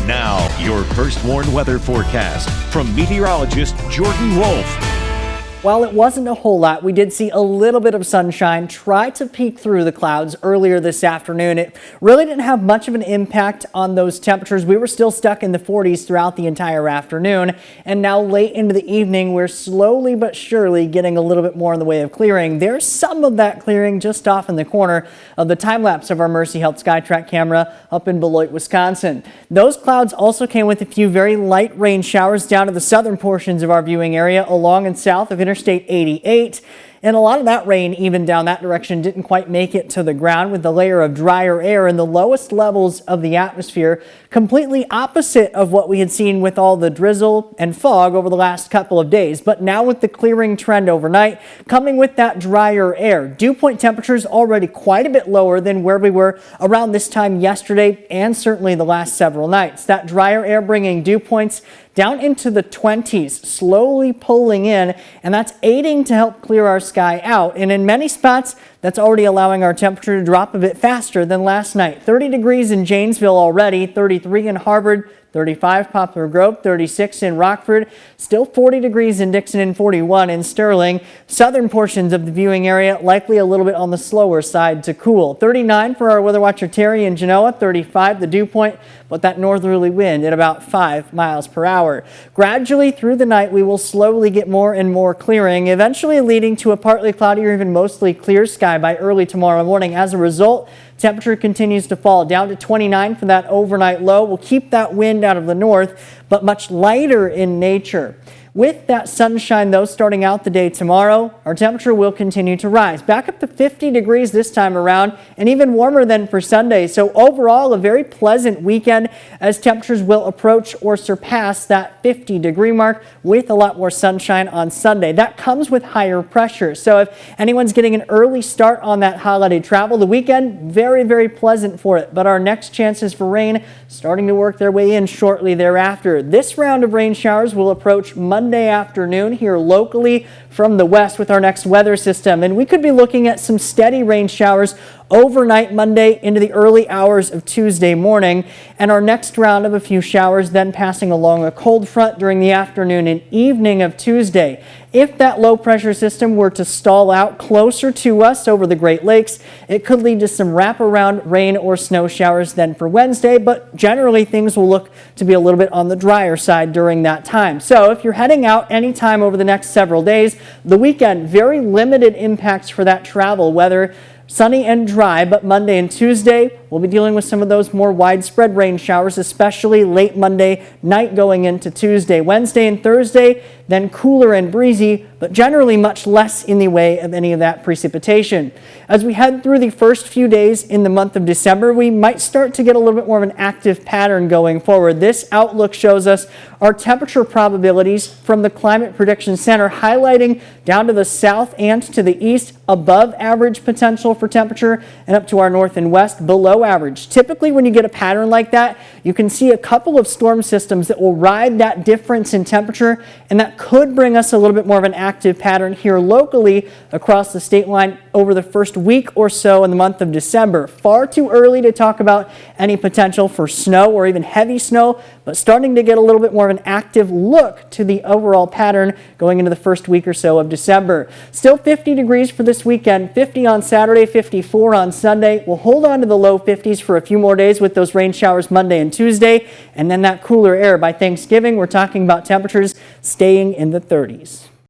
Now, your first warned weather forecast from meteorologist Jordan Wolfe. While it wasn't a whole lot, we did see a little bit of sunshine try to peek through the clouds earlier this afternoon. It really didn't have much of an impact on those temperatures. We were still stuck in the 40s throughout the entire afternoon. And now late into the evening, we're slowly but surely getting a little bit more in the way of clearing. There's some of that clearing just off in the corner of the time lapse of our Mercy Health SkyTrack camera up in Beloit, Wisconsin. Those clouds also came with a few very light rain showers down to the southern portions of our viewing area along and south of Interstate 88. And a lot of that rain, even down that direction, didn't quite make it to the ground with the layer of drier air in the lowest levels of the atmosphere, completely opposite of what we had seen with all the drizzle and fog over the last couple of days. But now with the clearing trend overnight, coming with that drier air, dew point temperatures already quite a bit lower than where we were around this time yesterday and certainly the last several nights. That drier air bringing dew points down into the 20s, slowly pulling in, and that's aiding to help clear our sky out. And in many spots, that's already allowing our temperature to drop a bit faster than last night. 30 degrees in Janesville already, 33 in Harvard, 35 Poplar Grove, 36 in Rockford, still 40 degrees in Dixon and 41 in Sterling. Southern portions of the viewing area likely a little bit on the slower side to cool. 39 for our weather watcher Terry in Genoa, 35 the dew point, but that northerly wind at about 5 miles per hour. Gradually through the night, we will slowly get more and more clearing, eventually leading to a partly cloudy or even mostly clear sky by early tomorrow morning. As a result, temperature continues to fall down to 29 for that overnight low. We'll keep that wind out of the north, but much lighter in nature. With that sunshine, though, starting out the day tomorrow, our temperature will continue to rise. Back up to 50 degrees this time around and even warmer than for Sunday. So overall, a very pleasant weekend as temperatures will approach or surpass that 50-degree mark with a lot more sunshine on Sunday. That comes with higher pressure. So if anyone's getting an early start on that holiday travel, the weekend, very, very pleasant for it. But our next chances for rain starting to work their way in shortly thereafter. This round of rain showers will approach Monday afternoon here locally from the west with our next weather system, and we could be looking at some steady rain showers overnight Monday into the early hours of Tuesday morning, and our next round of a few showers then passing along a cold front during the afternoon and evening of Tuesday. If that low pressure system were to stall out closer to us over the Great Lakes, it could lead to some wraparound rain or snow showers then for Wednesday, but generally things will look to be a little bit on the drier side during that time. So if you're heading out anytime over the next several days, the weekend, very limited impacts for that travel weather. Sunny and dry, but Monday and Tuesday, we'll be dealing with some of those more widespread rain showers, especially late Monday night going into Tuesday. Wednesday and Thursday, then cooler and breezy, but generally much less in the way of any of that precipitation. As we head through the first few days in the month of December, we might start to get a little bit more of an active pattern going forward. This outlook shows us our temperature probabilities from the Climate Prediction Center, highlighting down to the south and to the east above average potential for temperature and up to our north and west below average. Typically, when you get a pattern like that, you can see a couple of storm systems that will ride that difference in temperature, and that could bring us a little bit more of an active pattern here locally across the state line over the first week or so in the month of December. Far too early to talk about any potential for snow or even heavy snow, but starting to get a little bit more of an active look to the overall pattern going into the first week or so of December. Still 50 degrees for this weekend, 50 on Saturday, 54 on Sunday. We'll hold on to the low 50s for a few more days with those rain showers Monday and Tuesday, and then that cooler air by Thanksgiving. We're talking about temperatures staying in the 30s.